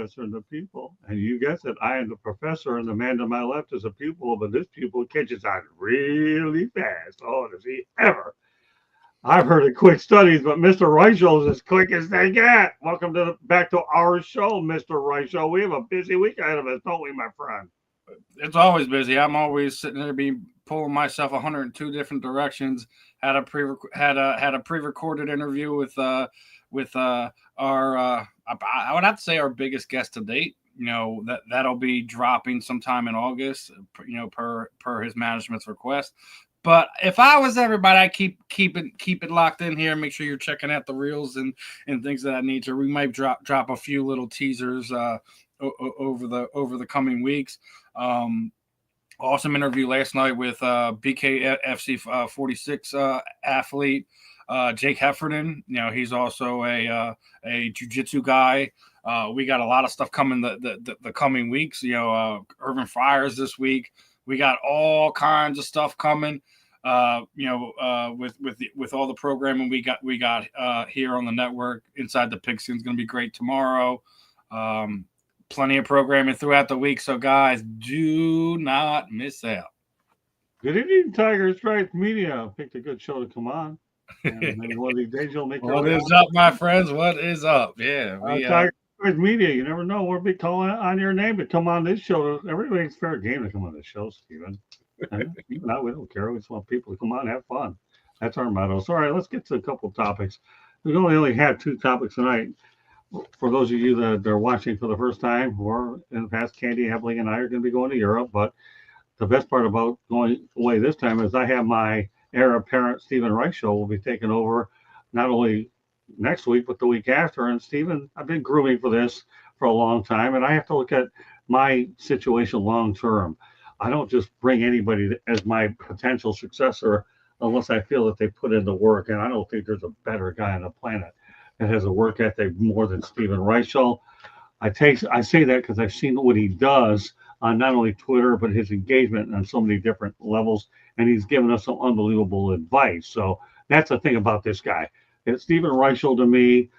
professor and the pupil. And you guessed it, I am the professor, and the man to my left is a pupil, but this pupil catches on really fast. Oh, does he ever? I've heard of quick studies, but Mr. Reichel is as quick as they get. Welcome back to our show, Mr. Reichel. We have a busy week ahead of us, don't we, my friend? It's always busy. I'm always sitting there being pulling myself 102 different directions. Had a pre-recorded interview with our I would have to say our biggest guest to date. That'll be dropping sometime in August. Per his management's request. But if I was everybody, I keep it locked in here. Make sure you're checking out the reels and things that I need to. We might drop a few little teasers over the coming weeks. Awesome interview last night with BKFC 46 athlete Jake Heffernan. He's also a jiu-jitsu guy. We got a lot of stuff coming the coming weeks. Irvin Friars this week. We got all kinds of stuff coming. With all the programming we got here on the network. Inside the Pigskin is going to be great tomorrow. Plenty of programming throughout the week. So, guys, do not miss out. Good evening, Tiger Stripes Media. Picked a good show to come on. And maybe one of these days you'll make What is up, my friends? What is up? Yeah. Tiger Stripes Media. You never know. We'll be calling on your name to come on this show. Everybody's fair game to come on this show, Stephen. Even I, we don't care. We just want people to come on and have fun. That's our motto. So, all right, let's get to a couple of topics. We only have two topics tonight. For those of you that are watching for the first time, or in the past, Candy, Hebling, and I are going to be going to Europe. But the best part about going away this time is I have my heir apparent, Stephen Reichel, will be taking over not only next week, but the week after. And Stephen, I've been grooming for this for a long time, and I have to look at my situation long term. I don't just bring anybody as my potential successor unless I feel that they put in the work. And I don't think there's a better guy on the planet that has a work ethic more than Stephen Reichel. I say that because I've seen what he does on not only Twitter, but his engagement on so many different levels. And he's given us some unbelievable advice. So that's the thing about this guy. Stephen Reichel, to me,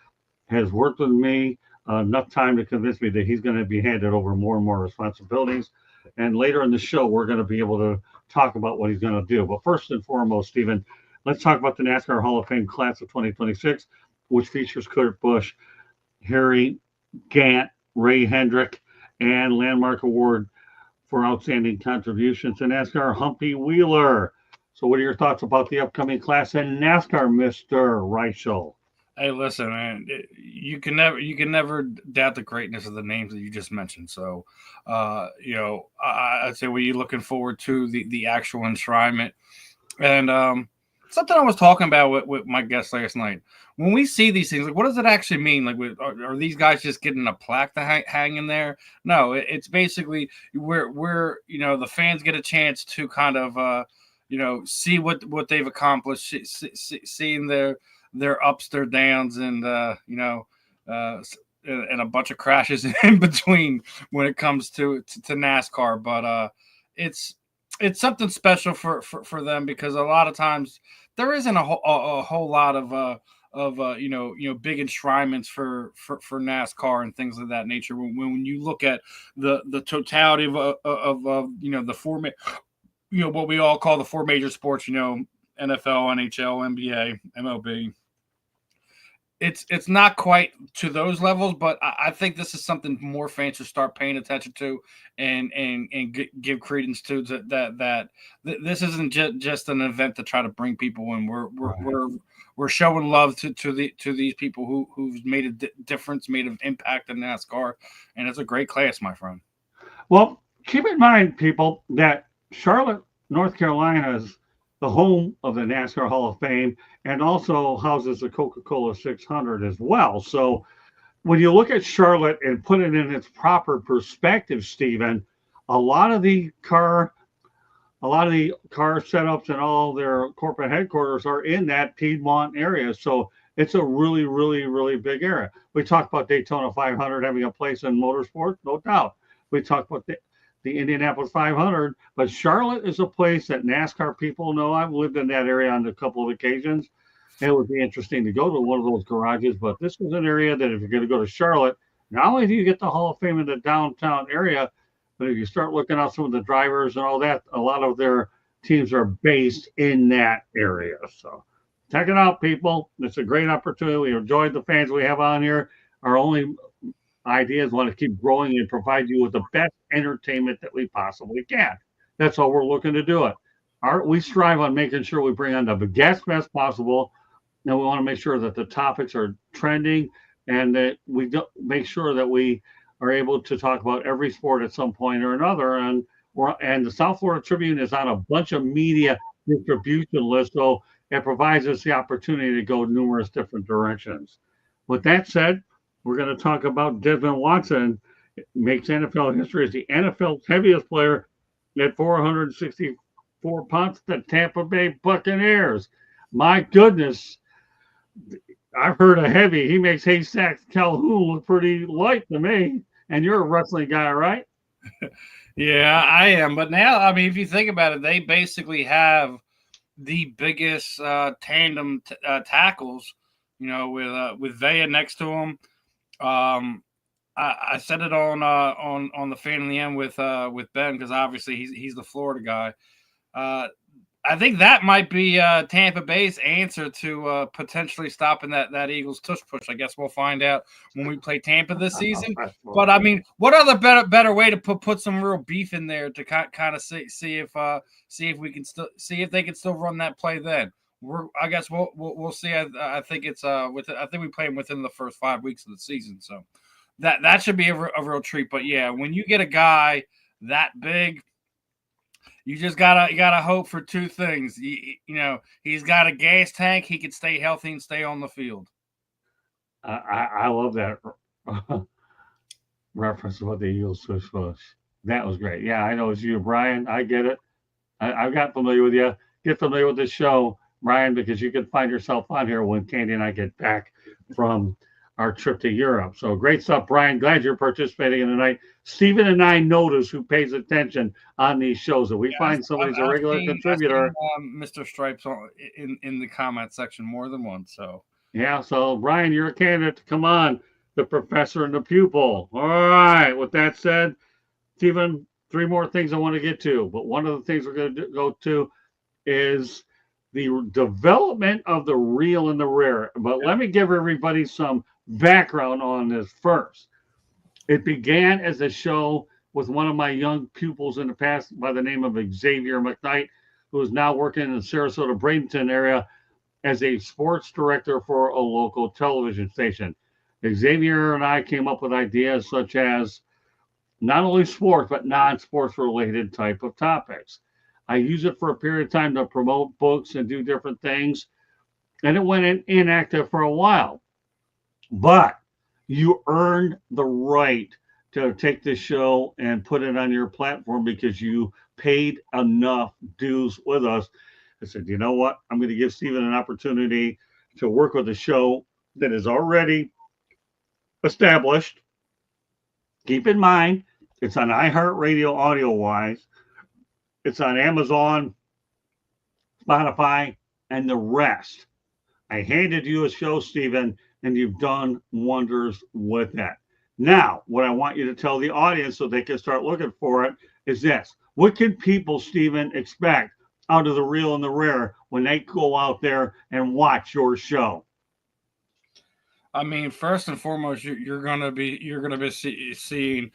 has worked with me enough time to convince me that he's going to be handed over more and more responsibilities. And later in the show, we're going to be able to talk about what he's going to do. But first and foremost, Stephen, let's talk about the NASCAR Hall of Fame class of 2026, which features Kurt Busch, Harry Gant, Ray Hendrick, and Landmark Award for Outstanding Contributions to NASCAR, Humpy Wheeler. So what are your thoughts about the upcoming class in NASCAR, Mr. Reichel? Hey, listen, man. You can never doubt the greatness of the names that you just mentioned. So, I'd say what you're looking forward to the actual enshrinement, and something I was talking about with my guest last night. When we see these things, like, what does it actually mean? Like, are these guys just getting a plaque to hang in there? No, it's basically where the fans get a chance to kind of see what they've accomplished, seeing their ups, their downs, and and a bunch of crashes in between when it comes to NASCAR. But it's something special for them, because a lot of times there isn't a whole lot of big enshrinements for NASCAR and things of that nature. When you look at the totality of the four, what we all call the four major sports, NFL, NHL, NBA, MLB. It's not quite to those levels, but I think this is something more fans should start paying attention to and give credence to, that this isn't just an event to try to bring people in. We're showing love to these people who've made a difference, made an impact in NASCAR, and it's a great class, my friend. Well, keep in mind, people, that Charlotte, North Carolina is the home of the NASCAR Hall of Fame and also houses the Coca-Cola 600 as well. So when you look at Charlotte and put it in its proper perspective, Stephen, a lot of the car setups and all their corporate headquarters are in that Piedmont area. So it's a really, really, really big area. We talked about Daytona 500 having a place in motorsports, no doubt. We talked about the Indianapolis 500, but Charlotte is a place that NASCAR people know. I've lived in that area on a couple of occasions. It would be interesting to go to one of those garages, but this is an area that if you're going to go to Charlotte, Not only do you get the Hall of Fame in the downtown area, but if you start looking at some of the drivers and all that, a lot of their teams are based in that area. So check it out, people. It's a great opportunity. We enjoyed the fans we have on here. Our only idea is want to keep growing and provide you with the best entertainment that we possibly can. That's all we're looking to do it. We strive on making sure we bring on the guest best possible. And we want to make sure that the topics are trending and that we make sure that we are able to talk about every sport at some point or another. And the South Florida Tribune is on a bunch of media distribution lists, so it provides us the opportunity to go numerous different directions. With that said, we're going to talk about Desmond Watson. It makes NFL history as the NFL's heaviest player at 464 pounds, the Tampa Bay Buccaneers. My goodness, I've heard of heavy. He makes Haystack Calhoun look pretty light to me. And you're a wrestling guy, right? Yeah, I am. But now, I mean, if you think about it, they basically have the biggest tandem tackles. You know, with Vea next to him. I said it on the Fan in the End with Ben, because obviously he's the Florida guy. I think that might be Tampa Bay's answer to potentially stopping that Eagles tush push. I guess we'll find out when we play Tampa this season. But I mean, what other better way to put some real beef in there to kind of see if we can still see if they can still run that play then. I guess we'll see. I think it's I think we play them within the first 5 weeks of the season, so that should be a real treat. But yeah, when you get a guy that big, you just gotta hope for two things. You know, he's got a gas tank. He can stay healthy and stay on the field. I love that reference to what the Eagles tush push. That was great. Yeah, I know it's you, Brian. I get it. I got familiar with you. Get familiar with the show, Brian, because you can find yourself on here when Candy and I get back from our trip to Europe. So great stuff, Brian. Glad you're participating in tonight. Stephen and I notice who pays attention on these shows. If we find somebody's a regular contributor, Mr. Stripes in the comment section more than once. So yeah. So Brian, you're a candidate to come on, the professor and the pupil. All right. With that said, Stephen, 3 more things I want to get to, but one of the things we're going to go to is the development of the real and the rare. But let me give everybody some background on this first. It began as a show with one of my young pupils in the past by the name of Xavier McKnight, who is now working in the Sarasota Bradenton area as a sports director for a local television station. Xavier and I came up with ideas such as not only sports, but non-sports related type of topics. I use it for a period of time to promote books and do different things. And it went inactive for a while. But you earned the right to take this show and put it on your platform because you paid enough dues with us. I said, you know what? I'm going to give Stephen an opportunity to work with a show that is already established. Keep in mind, it's on iHeartRadio audio-wise. It's on Amazon, Spotify, and the rest. I handed you a show, Stephen, and you've done wonders with that. Now, what I want you to tell the audience so they can start looking for it is this. What can people, Stephen, expect out of the real and the rare when they go out there and watch your show? I mean, first and foremost, you're gonna be seeing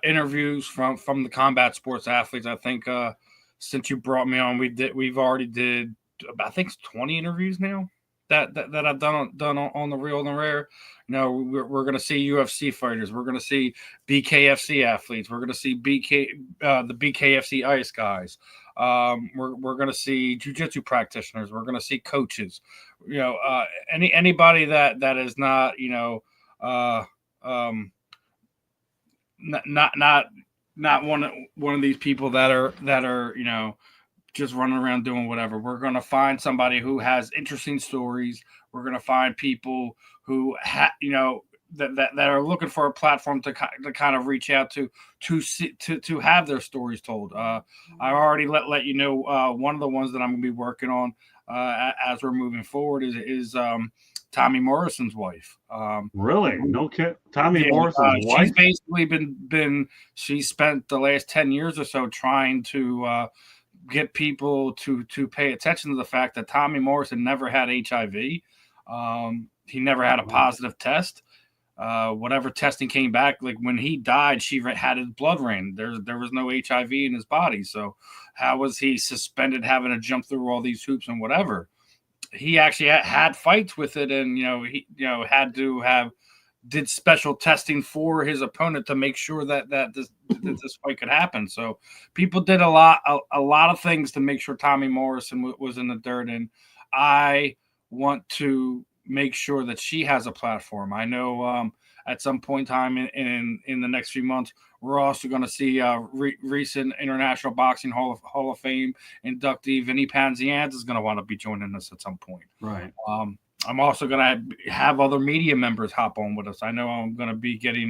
interviews from the combat sports athletes. I think since you brought me on, we've already did I think 20 interviews now that I've done on the real and the rare. You know, we're gonna see UFC fighters. We're gonna see BKFC athletes. We're gonna see the BKFC ice guys. We're going to see jiu-jitsu practitioners. We're going to see coaches, you know, anybody that is not, you know, not one of these people that are, you know, just running around doing whatever. We're going to find somebody who has interesting stories. We're going to find people who you know, that are looking for a platform to kind of reach out to have their stories told. I already let you know one of the ones that I'm going to be working on as we're moving forward is Tommy Morrison's wife. Really? No kid. Tommy Yeah, Morrison's wife. she's basically been she spent the last 10 years or so trying to get people to pay attention to the fact that Tommy Morrison never had HIV. He never had a positive test. Whatever testing came back, like when he died, she had his blood ran. There was no HIV in his body. So how was he suspended having to jump through all these hoops and whatever? He actually had fights with it, and he had to did special testing for his opponent to make sure that this fight could happen. So people did a lot of things to make sure Tommy Morrison was in the dirt, and I want to make sure that she has a platform. I know at some point in time in the next few months, we're also going to see recent International Boxing Hall of Fame inductee Vinny Panzianz is going to want to be joining us at some point. Right. I'm also going to have other media members hop on with us. I know I'm going to be getting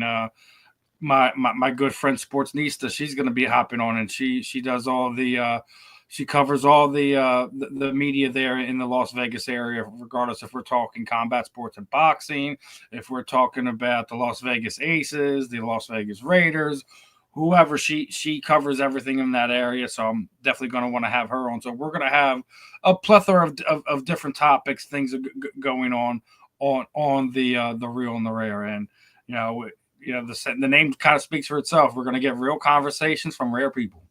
my good friend Sportsnista. She's going to be hopping on, and she does all the she covers all the media there in the Las Vegas area, regardless if we're talking combat sports and boxing, if we're talking about the Las Vegas Aces, the Las Vegas Raiders, whoever. She covers everything in that area, so I'm definitely going to want to have her on. So we're going to have a plethora of different topics, things going on the real and the rare, and the name kind of speaks for itself. We're going to get real conversations from rare people.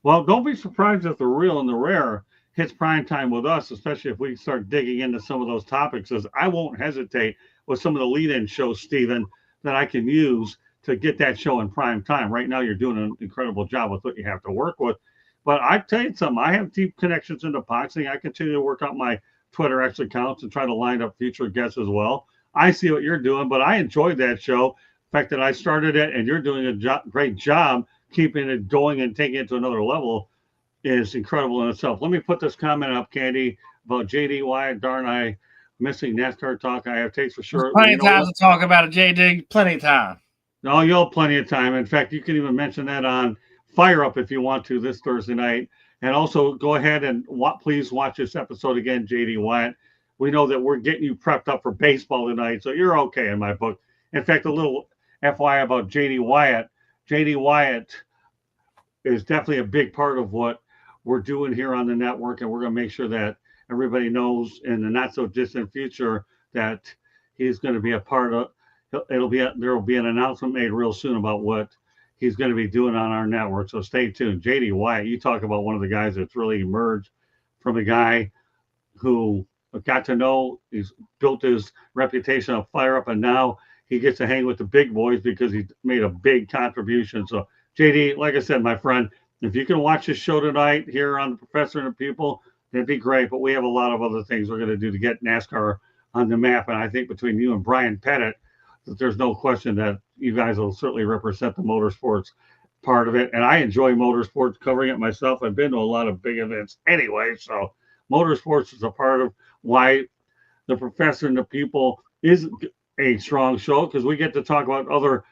Well, don't be surprised if the real and the rare hits prime time with us, especially if we start digging into some of those topics, as I won't hesitate with some of the lead-in shows, Stephen, that I can use to get that show in prime time. Right now, you're doing an incredible job with what you have to work with. But I tell you something, I have deep connections into boxing. I continue to work out my Twitter X accounts and try to line up future guests as well. I see what you're doing, but I enjoyed that show. The fact that I started it and you're doing a great job keeping it going and taking it to another level is incredible in itself. Let me put this comment up, Candy, about JD Wyatt. Darn, I missing NASCAR talk. I have takes for sure. There's plenty of time to talk about it, JD. Plenty of time. No, you'll have plenty of time. In fact, you can even mention that on Fire Up if you want to this Thursday night. And also go ahead and please watch this episode again, JD Wyatt. We know that we're getting you prepped up for baseball tonight, so you're okay in my book. In fact, a little FYI about JD Wyatt. JD Wyatt is definitely a big part of what we're doing here on the network, and we're going to make sure that everybody knows in the not so distant future that he's going to be a part of. There will be an announcement made real soon about what he's going to be doing on our network. So stay tuned. JD Wyatt, you talk about one of the guys that's really emerged from a guy who got to know, he's built his reputation of Fire Up, and now he gets to hang with the big boys because he made a big contribution. So JD, like I said, my friend, if you can watch this show tonight here on The Professor and the People, that'd be great. But we have a lot of other things we're going to do to get NASCAR on the map. And I think between you and Brian Pettit, that there's no question that you guys will certainly represent the motorsports part of it. And I enjoy motorsports, covering it myself. I've been to a lot of big events anyway. So motorsports is a part of why The Professor and the People is a strong show, because we get to talk about other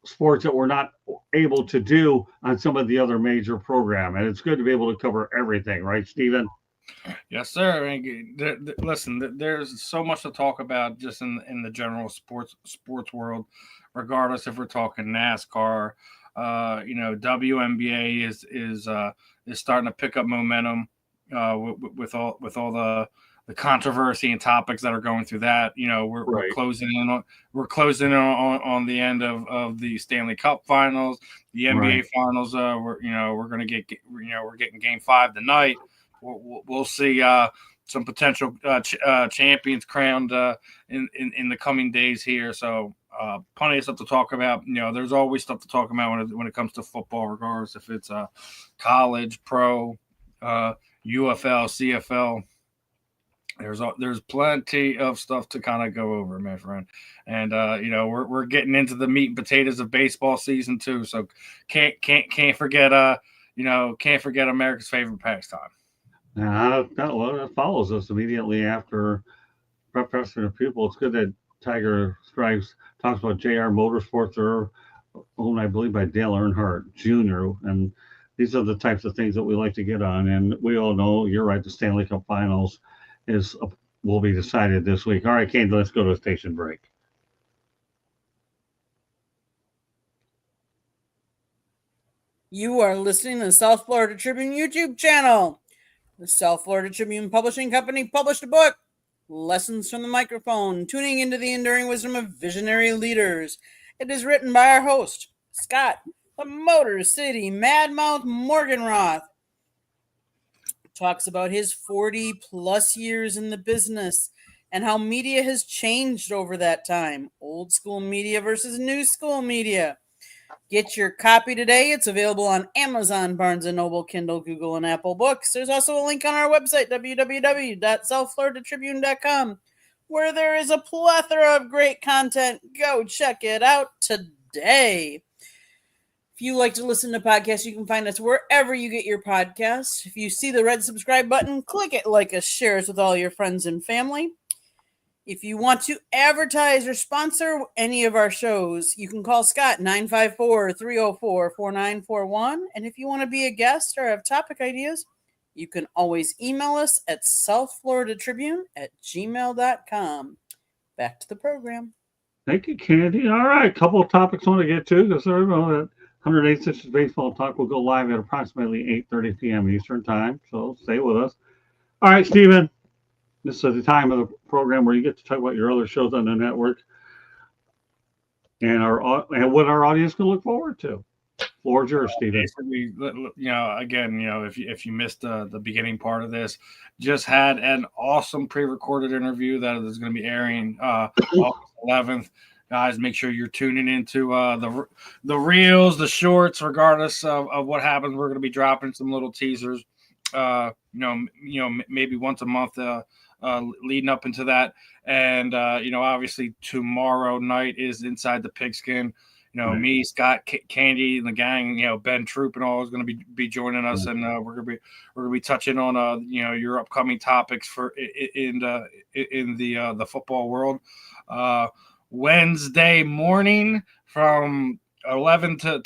sports that we're not able to do on some of the other major program, and it's good to be able to cover everything, right, Stephen? Yes, sir. Listen, there's so much to talk about just in the general sports world, regardless if we're talking NASCAR. WNBA is starting to pick up momentum with all the controversy and topics that are going through that. We're closing in on the end of the Stanley Cup Finals, the NBA Finals. We're getting Game 5 tonight. We'll see some potential champions crowned in the coming days here. So plenty of stuff to talk about. There's always stuff to talk about when it comes to football, regardless if it's college, pro, UFL, CFL. There's plenty of stuff to kind of go over, my friend, and we're getting into the meat and potatoes of baseball season too. So can't forget can't forget America's favorite pastime. That follows us immediately after Professor and the People. It's good that Tiger Stripes talks about JR Motorsports, or owned, I believe, by Dale Earnhardt Jr. And these are the types of things that we like to get on. And we all know, you're right, the Stanley Cup Finals is will be decided this week. All right, Candy, let's go to a station break. You are listening to the South Florida Tribune YouTube channel. The South Florida Tribune Publishing Company published a book, Lessons from the Microphone, Tuning into the Enduring Wisdom of Visionary Leaders. It is written by our host, Scott, the Motor City Madmouth Morganroth. Talks about his 40 plus years in the business and how media has changed over that time. Old school media versus new school media. Get your copy today. It's available on Amazon, Barnes & Noble, Kindle, Google, and Apple Books. There's also a link on our website, www.southfloridatribune.com, where there is a plethora of great content. Go check it out today. If you like to listen to podcasts, you can find us wherever you get your podcasts. If you see the red subscribe button, click it, like us, share us with all your friends and family. If you want to advertise or sponsor any of our shows, you can call Scott 954-304-4941. And if you want to be a guest or have topic ideas, you can always email us at southfloridatribune@gmail.com. Back to the program. Thank you, Candy. All right, a couple of topics I want to get to because I know that 108 Stitches Baseball Talk will go live at approximately 8:30 p.m. Eastern Time, so stay with us. All right, Stephen. This is the time of the program where you get to talk about your other shows on the network and what our audience can look forward to. Floor's yours, Stephen. Again, if you missed the beginning part of this, just had an awesome pre-recorded interview that is going to be airing August 11th. Guys, make sure you're tuning into the reels, the shorts, regardless of what happens. We're going to be dropping some little teasers, maybe once a month. Leading up into that, and obviously tomorrow night is Inside the Pigskin. Right. Me, Scott, Candy, and the gang. Ben Troop and all is going to be joining us, and we're gonna be touching on your upcoming topics for in the football world. Wednesday morning from 11 to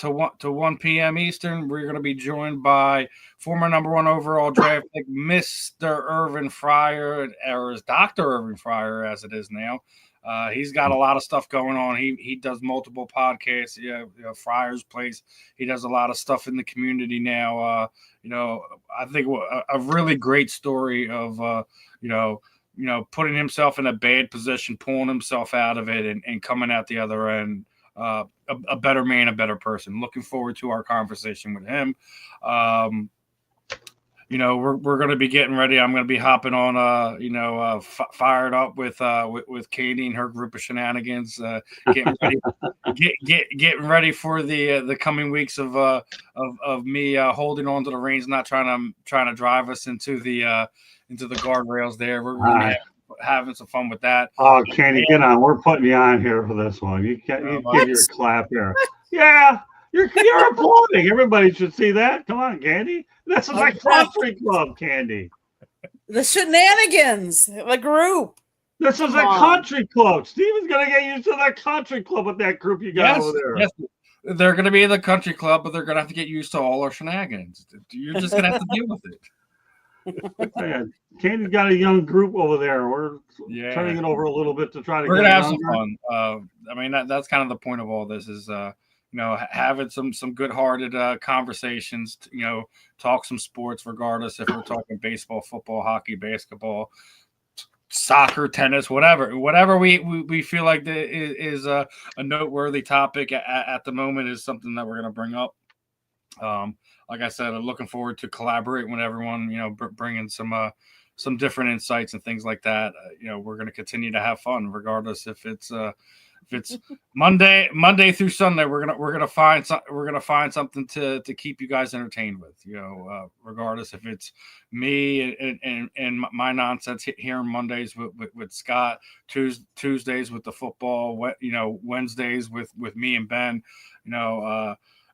1 p.m. Eastern, we're going to be joined by former number 1 overall draft pick, Mr. Irvin Fryer, or is Dr. Irvin Fryer as it is now. He's got a lot of stuff going on. He does multiple podcasts, Fryer's Place. He does a lot of stuff in the community now. I think a really great story of, putting himself in a bad position, pulling himself out of it and coming out the other end. A better man, a better person. Looking forward to our conversation with him. We're going to be getting ready. I'm going to be hopping on, fired up with Katie and her group of shenanigans. Getting ready, getting ready for the coming weeks of me holding on to the reins, not trying to drive us into the guardrails there. We're going to be having some fun with that. Oh, Candy, get on. We're putting you on here for this one. You give your clap here. Yeah, you're applauding. Everybody should see that. Come on, Candy. This is a country club, Candy. The shenanigans, the group. This is a country club. Steven's going to get used to the country club with that group you got over there. Yes. They're going to be in the country club, but they're going to have to get used to all our shenanigans. You're just going to have to deal with it. Candy's got a young group over there. We're turning it over a little bit to try to. We're gonna have some fun. That's kind of the point of all this is, having some good-hearted conversations. Talk some sports, regardless if we're talking baseball, football, hockey, basketball, soccer, tennis, whatever we feel like is a noteworthy topic at the moment is something that we're gonna bring up. Like I said, I'm looking forward to collaborate with everyone, bringing some different insights and things like that. We're going to continue to have fun, regardless if it's Monday through Sunday. We're gonna find something to keep you guys entertained with. Regardless if it's me and my nonsense here on Mondays with Scott, Tuesdays with the football, Wednesdays with me and Ben,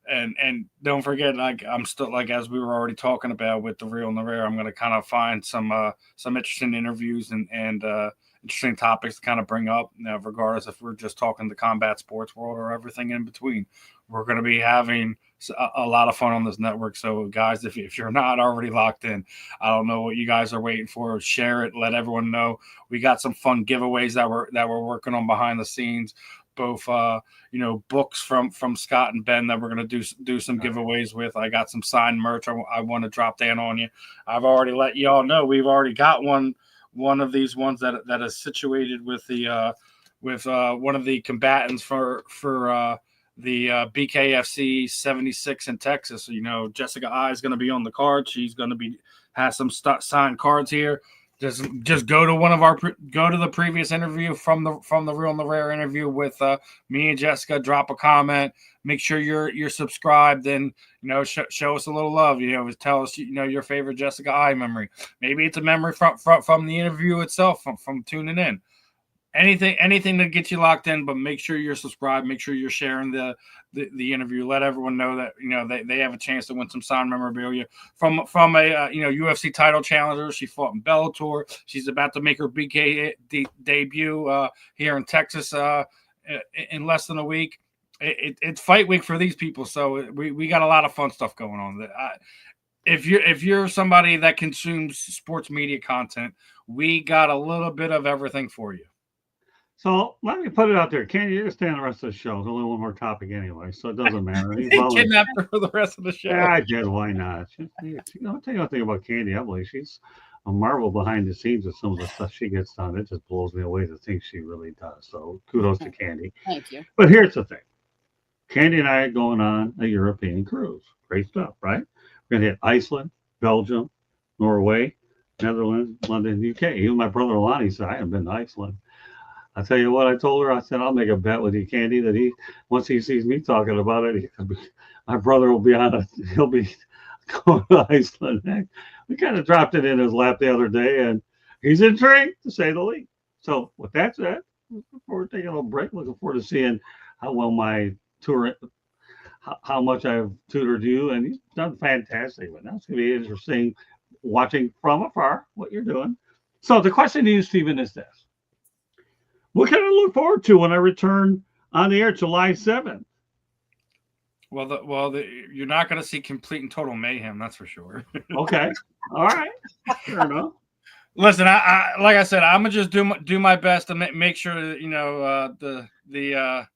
And don't forget, I'm still as we were already talking about with the real and the rare, I'm going to kind of find some interesting interviews and interesting topics to kind of bring up, regardless if we're just talking the combat sports world or everything in between. We're going to be having a lot of fun on this network. So, guys, if you're not already locked in, I don't know what you guys are waiting for. Share it. Let everyone know. We got some fun giveaways that we're working on behind the scenes. Both, books from Scott and Ben that we're going to do some giveaways with. I got some signed merch I want to drop down on you. I've already let you all know we've already got one of these ones that is situated with the with one of the combatants for the BKFC 76 in Texas. Jessica I is going to be on the card. She's going to has some signed cards here. Just go to the previous interview from the Real and the Rare interview with me and Jessica. Drop a comment. Make sure you're subscribed, and show us a little love. Tell us your favorite Jessica I memory. Maybe it's a memory from the interview itself, from tuning in. Anything that gets you locked in, but make sure you're subscribed. Make sure you're sharing the interview. Let everyone know that they have a chance to win some signed memorabilia from a UFC title challenger. She fought in Bellator. She's about to make her BK debut here in Texas in less than a week. It's fight week for these people, so we got a lot of fun stuff going on. If you're somebody that consumes sports media content, we got a little bit of everything for you. So let me put it out there. Candy, you're staying the rest of the show. It's only one more topic anyway, so it doesn't matter. Kidnapped her for the rest of the show. Yeah, I did. Why not? I'll tell you one thing about Candy Emily. She's a marvel behind the scenes with some of the stuff she gets done. It just blows me away the things she really does. So kudos to Candy. Thank you. But here's the thing. Candy and I are going on a European cruise. Great stuff, right? We're going to hit Iceland, Belgium, Norway, Netherlands, London, UK. Even my brother Lonnie said, I haven't been to Iceland. I tell you what, I told her, I said, I'll make a bet with you, Candy, that once he sees me talking about it, my brother will be he'll be going to Iceland. We kind of dropped it in his lap the other day, and he's intrigued, to say the least. So with that said, looking forward to taking a little break. Looking forward to seeing how well my tour, how much I've tutored you, and he's done fantastic. But now it's going to be interesting watching from afar what you're doing. So the question to you, Stephen, is this. What can I look forward to when I return on the air July 7th? Well, you're not going to see complete and total mayhem, that's for sure. Okay. All right. Fair enough. Listen, I like I said, I'm gonna just do my best to make sure that the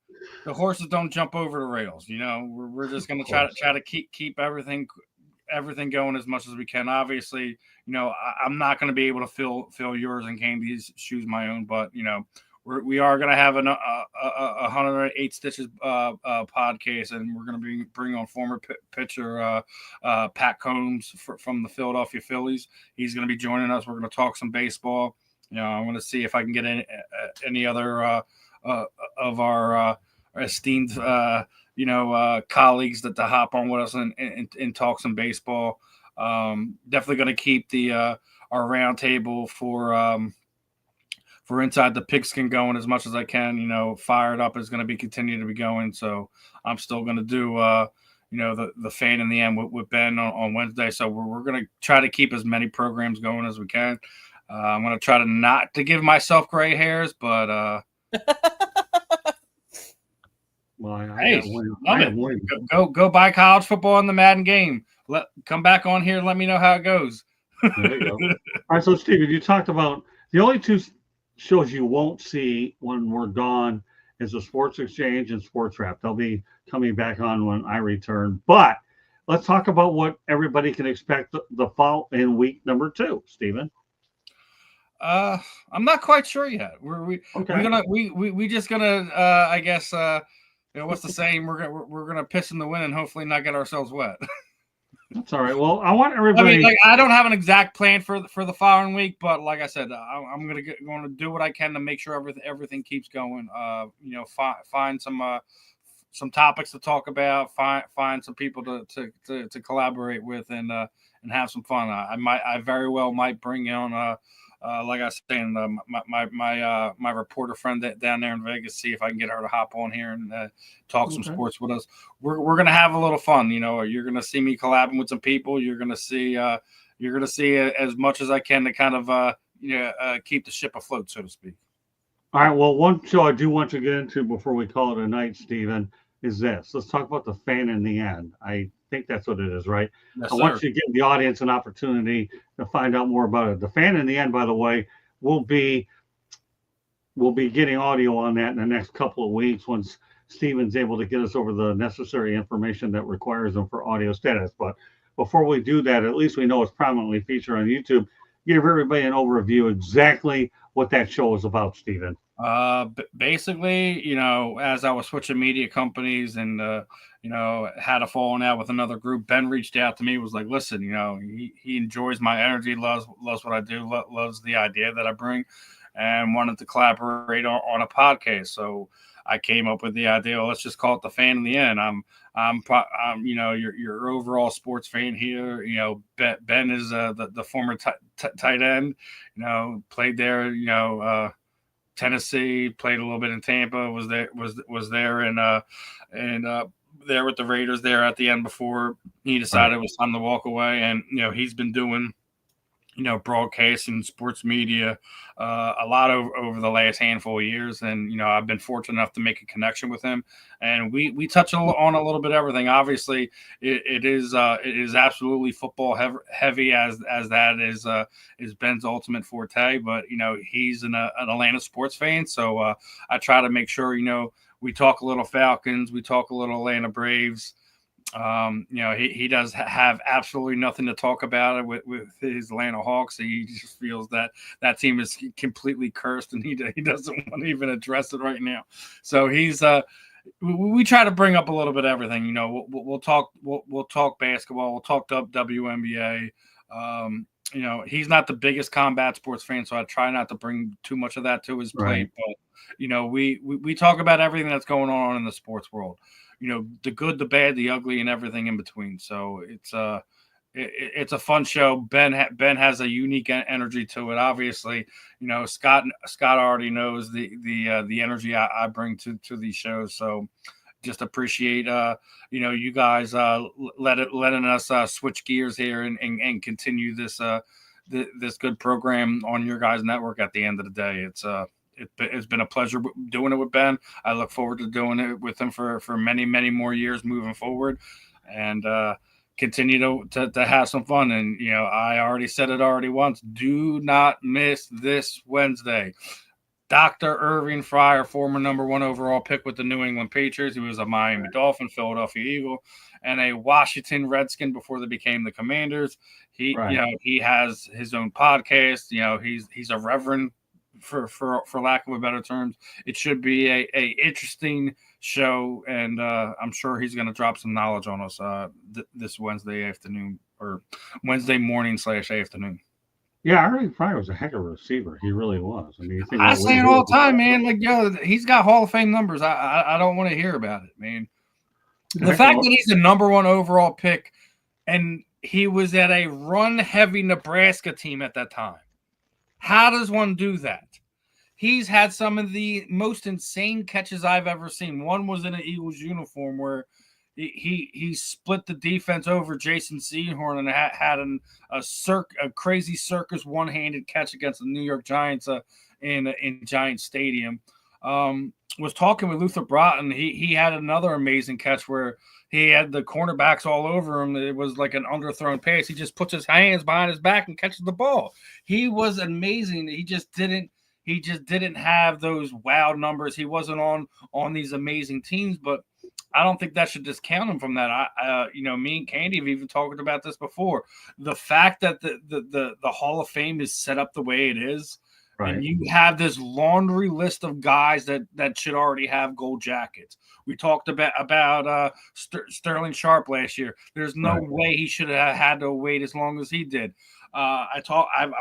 horses don't jump over the rails. We're just gonna try to keep everything going as much as we can. Obviously, I'm not gonna be able to fill yours and Candy's shoes my own, but we are going to have a 108 Stitches podcast, and we're going to bring on former pitcher Pat Combs from the Philadelphia Phillies. He's going to be joining us. We're going to talk some baseball. I'm going to see if I can get any other of our esteemed colleagues to hop on with us and talk some baseball. Definitely going to keep our roundtable for Inside the Pigskin going as much as I can. Fired Up is going to continue to be going. So I'm still going to do, the Fan in the End with Ben on Wednesday. So we're going to try to keep as many programs going as we can. I'm going to try to not to give myself gray hairs, but well, hey, go buy college football in the Madden game. Come back on here and let me know how it goes. There you go. All right, so Steven, you talked about the only two shows you won't see when we're gone is the Sports Exchange and Sports Wrap. They'll be coming back on when I return. But let's talk about what everybody can expect the fall in week number 2, Stephen. I'm not quite sure yet. We're just gonna I guess what's the saying? We're gonna piss in the wind and hopefully not get ourselves wet. That's all right. Well, I want everybody. I don't have an exact plan for the following week, but like I said, I'm going to do what I can to make sure everything keeps going. Find some topics to talk about. Find some people to collaborate with and have some fun. I very well might bring on like I was saying, my reporter friend down there in Vegas, see if I can get her to hop on here and talk some sports with us. We're gonna have a little fun. You're gonna see me collabing with some people. You're gonna see as much as I can to kind of keep the ship afloat, so to speak. All right. Well, one show I do want to get into before we call it a night, Stephen, is this. Let's talk about the fan in the end. I think that's what it is, right? Yes, I want you to give the audience an opportunity to find out more about it. The fan in the end, by the way, will be getting audio on that in the next couple of weeks once Stephen's able to get us over the necessary information that requires them for audio status. But before we do that, at least we know it's prominently featured on YouTube. Give everybody an overview exactly what that show is about, Stephen. Basically, as I was switching media companies and had a falling out with another group, Ben reached out to me, was like, listen, he enjoys my energy, loves what I do, loves the idea that I bring, and wanted to collaborate on a podcast. So I came up with the idea, let's just call it the fan in the end. I'm your overall sports fan here. Ben is the former tight end, played there, Tennessee, played a little bit in Tampa, was there and there with the Raiders there at the end before he decided it was time to walk away. And he's been doing broadcasting, sports media a lot over the last handful of years, and I've been fortunate enough to make a connection with him, and we touch on a little bit of everything. Obviously, it is absolutely football heavy as that is Ben's ultimate forte, but he's an Atlanta sports fan, so I try to make sure we talk a little Falcons, we talk a little Atlanta Braves. He does have absolutely nothing to talk about it with his Atlanta Hawks. He just feels that team is completely cursed, and he doesn't want to even address it right now. So he's we try to bring up a little bit of everything. We'll talk basketball, we'll talk WNBA. He's not the biggest combat sports fan, so I try not to bring too much of that to his plate. But we talk about everything that's going on in the sports world. The good, the bad, the ugly, and everything in between. So it's a fun show. Ben has a unique energy to it. Obviously, Scott already knows the energy I bring to these shows. So just appreciate you guys letting us switch gears here and continue this good program on your guys' network. At the end of the day, it's been a pleasure doing it with Ben. I look forward to doing it with him for many, many more years moving forward, and continue to have some fun. And I already said it once. Do not miss this Wednesday. Dr. Irving Fryer, former number 1 overall pick with the New England Patriots. He was a Miami Dolphin, Philadelphia Eagle, and a Washington Redskin before they became the Commanders. He has his own podcast. He's a reverend. For lack of a better terms, it should be a interesting show, and I'm sure he's going to drop some knowledge on us this Wednesday afternoon or Wednesday morning / afternoon. Yeah, Irving Fryer was a heck of a receiver. He really was. I mean, I say it all the time, man. Like, he's got Hall of Fame numbers. I don't want to hear about it, man. The fact that he's the number 1 overall pick, and he was at a run-heavy Nebraska team at that time. How does one do that? He's had some of the most insane catches I've ever seen. One was in an Eagles uniform where he split the defense over Jason Sehorn and had a crazy circus one-handed catch against the New York Giants in Giant Stadium. Was talking with Luther Broughton. He had another amazing catch where he had the cornerbacks all over him. It was like an underthrown pass. He just puts his hands behind his back and catches the ball. He was amazing. He just didn't have those wow numbers. He wasn't on these amazing teams, but I don't think that should discount him from that. Me and Candy have even talked about this before. The fact that the Hall of Fame is set up the way it is, right, and you have this laundry list of guys that should already have gold jackets. We talked about Sterling Sharp last year. There's no way he should have had to wait as long as he did. I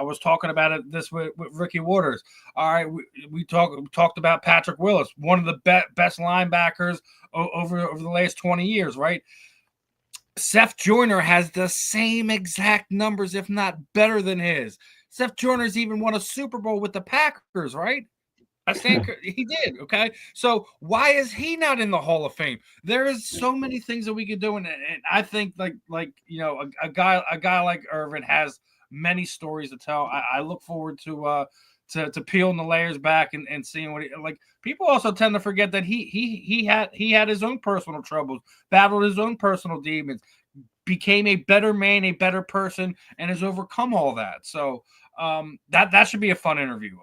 was talking about it this with Ricky Waters. All right, we talked about Patrick Willis, one of the best linebackers over the last 20 years, right? Seth Joyner has the same exact numbers, if not better than his. Seth Joyner's even won a Super Bowl with the Packers, right? I think he did. Okay, so why is he not in the Hall of Fame? There is so many things that we could do, and I think like a guy like Irvin has many stories to tell. I look forward to peeling the layers back and seeing what like. People also tend to forget that he had his own personal troubles, battled his own personal demons, became a better man, a better person, and has overcome all that. So that should be a fun interview.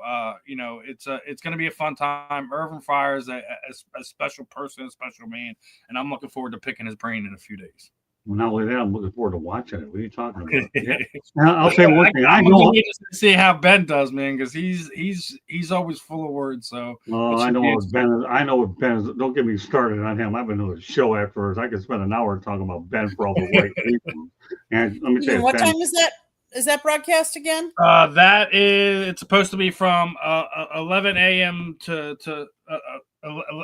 It's going to be a fun time. Irvin Fryar is a special person, a special man, and I'm looking forward to picking his brain in a few days. Well, not only that, I'm looking forward to watching it. What are you talking about? Yeah. I'll say one thing. I know. See how Ben does, man, because he's always full of words. So I know what Ben is. I know what Ben is. Don't get me started on him. I've been doing a show afterwards. I could spend an hour talking about Ben for all the right reasons. And let me tell you, what time is that? Is that broadcast again? It's supposed to be from 11 a.m. to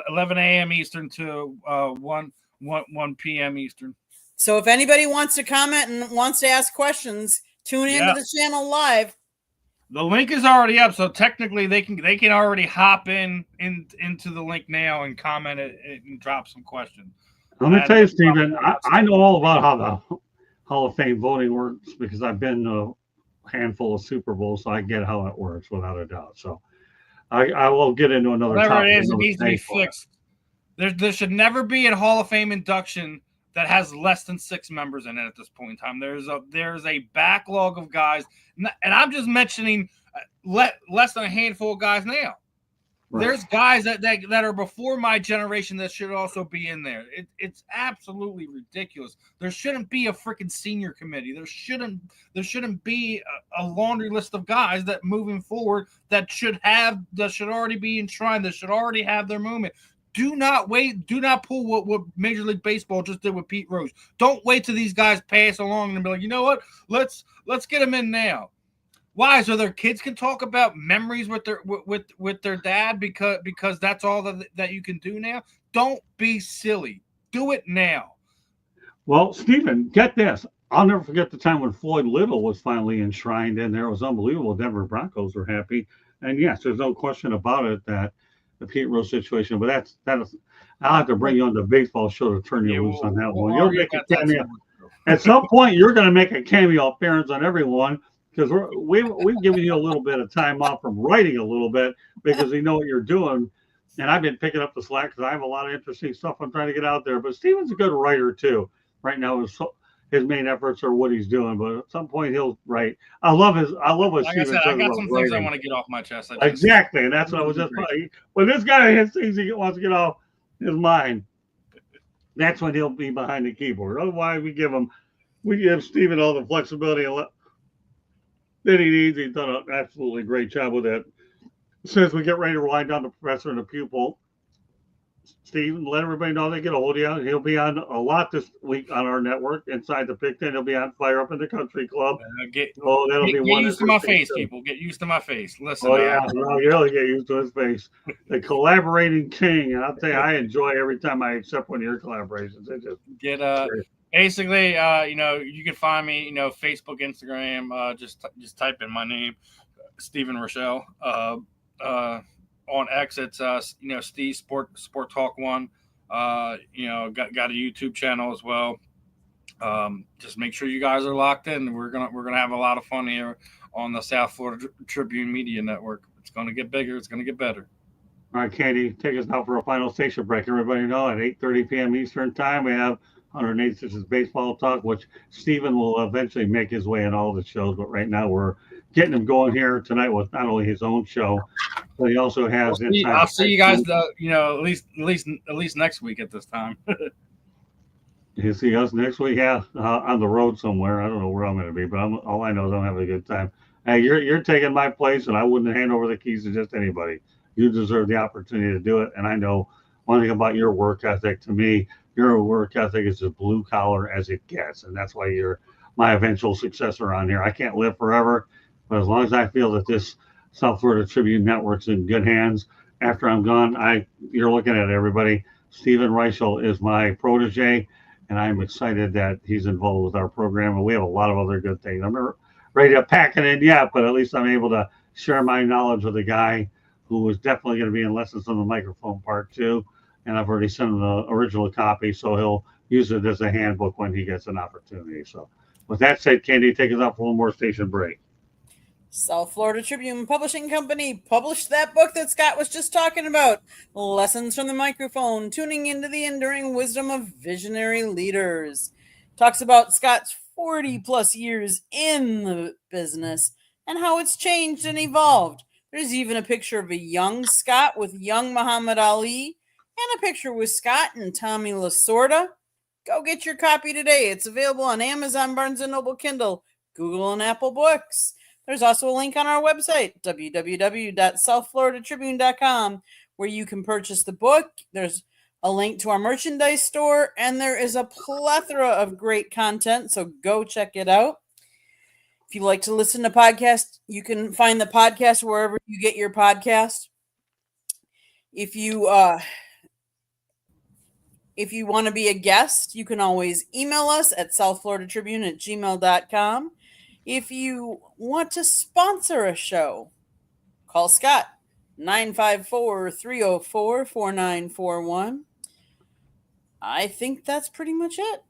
11 a.m. Eastern to 1 p.m. Eastern. So if anybody wants to comment and wants to ask questions, tune into the channel live. The link is already up, so technically they can already hop into the link now and comment it and drop some questions. Let me tell you, Stephen, I know all about how the Hall of Fame voting works because I've been a handful of Super Bowls, so I get how it works without a doubt. So I will get into another topic. Whatever it is, it needs to be fixed. There should never be a Hall of Fame induction that has less than 6 members in it at this point in time. There's a backlog of guys, and I'm just mentioning less than a handful of guys now. Right. There's guys that are before my generation that should also be in there. It's absolutely ridiculous. There shouldn't be a freaking senior committee. There shouldn't be a laundry list of guys that moving forward that should already be enshrined, that should already have their movement. Do not wait. Do not pull what Major League Baseball just did with Pete Rose. Don't wait till these guys pass along and be like, you know what? Let's get them in now. Why? So their kids can talk about memories with their dad because that's all that you can do now. Don't be silly. Do it now. Well, Stephen, get this. I'll never forget the time when Floyd Little was finally enshrined in there. It was unbelievable. Denver Broncos were happy. And yes, there's no question about it that the Pete Rose situation, but that's I'll have to bring you on the baseball show to turn you loose on that one. You'll make a cameo. At some point, you're going to make a cameo appearance on everyone because we've given you a little bit of time off from writing a little bit because we know what you're doing. And I've been picking up the slack because I have a lot of interesting stuff I'm trying to get out there. But Steven's a good writer too. Right now, his main efforts are what he's doing, but at some point he'll write. I love what like Steven says. I got some things writing. I want to get off my chest. Exactly, and that's what I was just saying. When this guy has things he wants to get off his mind, that's when he'll be behind the keyboard. Otherwise, we give Steven all the flexibility that he needs. He's done an absolutely great job with it. Since we get ready to wind down the professor and the pupil, Steve, let everybody know they get a hold of you. He'll be on a lot this week on our network. Inside the Pick 10, he'll be on Fire Up in the Country Club. Get used to my face, people. Get used to my face. Listen. Oh, yeah. No, you really get used to his face. The collaborating king. And I'll tell you, I enjoy every time I accept one of your collaborations. It just basically, you can find me, Facebook, Instagram. Just type in my name, Stephen Rochelle. On X, it's Steve Sport Talk 1. Got a YouTube channel as well. Just make sure you guys are locked in. We're gonna have a lot of fun here on the South Florida Tribune Media Network. It's gonna get bigger. It's gonna get better. All right, Candy, take us now for a final station break. Everybody know at 8:30 p.m. Eastern time we have 186's Baseball Talk, which Stephen will eventually make his way in all the shows. But right now we're getting him going here tonight with not only his own show, but he also has. I'll see you guys. At least next week at this time. You see us next week? Yeah, on the road somewhere. I don't know where I'm going to be, but all I know is I'm having a good time. Hey, you're taking my place, and I wouldn't hand over the keys to just anybody. You deserve the opportunity to do it, and I know one thing about your work ethic. To me, your work ethic is as blue collar as it gets, and that's why you're my eventual successor on here. I can't live forever, but as long as I feel that this South Florida Tribune Network's in good hands, after I'm gone, you're looking at everybody. Stephen Reichel is my protege, and I'm excited that he's involved with our program, and we have a lot of other good things. I'm not ready to pack it in yet, but at least I'm able to share my knowledge with a guy who is definitely going to be in Lessons on the Microphone Part 2, and I've already sent him the original copy, so he'll use it as a handbook when he gets an opportunity. So With that said, Candy, take us out for one more station break. South Florida Tribune Publishing Company published that book that Scott was just talking about, Lessons from the Microphone, Tuning into the Enduring Wisdom of Visionary Leaders. Talks about Scott's 40 plus years in the business and how it's changed and evolved. There's even a picture of a young Scott with young Muhammad Ali and a picture with Scott and Tommy Lasorda. Go get your copy today. It's available on Amazon, Barnes & Noble, Kindle, Google, and Apple Books. There's also a link on our website, www.southfloridatribune.com, where you can purchase the book. There's a link to our merchandise store, and there is a plethora of great content, so go check it out. If you like to listen to podcasts, you can find the podcast wherever you get your podcast. If you want to be a guest, you can always email us at southfloridatribune@gmail.com. If you want to sponsor a show, call Scott, 954-304-4941. I think that's pretty much it.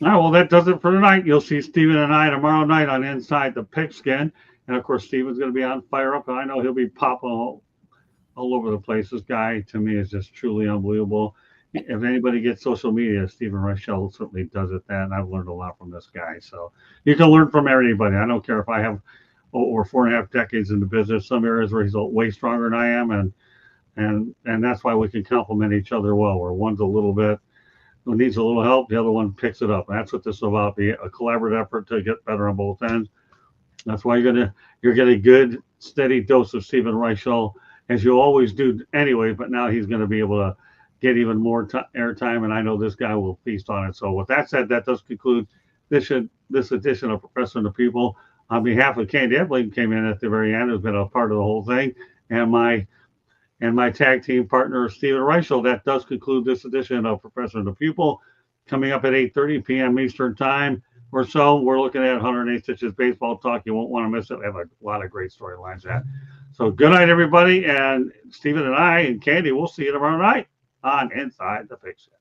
All right, well, that does it for tonight. You'll see Stephen and I tomorrow night on Inside the Pigskin. And, of course, Stephen's going to be on Fire Up, and I know he'll be popping all over the place. This guy, to me, is just truly unbelievable. If anybody gets social media, Stephen Reichel certainly does it that, and I've learned a lot from this guy. So you can learn from anybody. I don't care if I have over 4.5 decades in the business. Some areas where he's way stronger than I am, and that's why we can complement each other well. Where one's a little bit who needs a little help, the other one picks it up. And that's what this is about: be a collaborative effort to get better on both ends. That's why you're getting a good, steady dose of Stephen Reichel, as you always do anyway. But now he's going to be able to get even more airtime, and I know this guy will feast on it. So with that said, that does conclude this edition of Professor and the People. On behalf of Candy Ebling, came in at the very end, has been a part of the whole thing, and my tag team partner, Stephen Reichel. That does conclude this edition of Professor and the Pupil. Coming up at 8:30 p.m. Eastern Time or so, we're looking at 108 Stitches Baseball Talk. You won't want to miss it. We have a lot of great storylines at. So good night, everybody. And Stephen and I and Candy, we'll see you tomorrow night on Inside the Pigskin.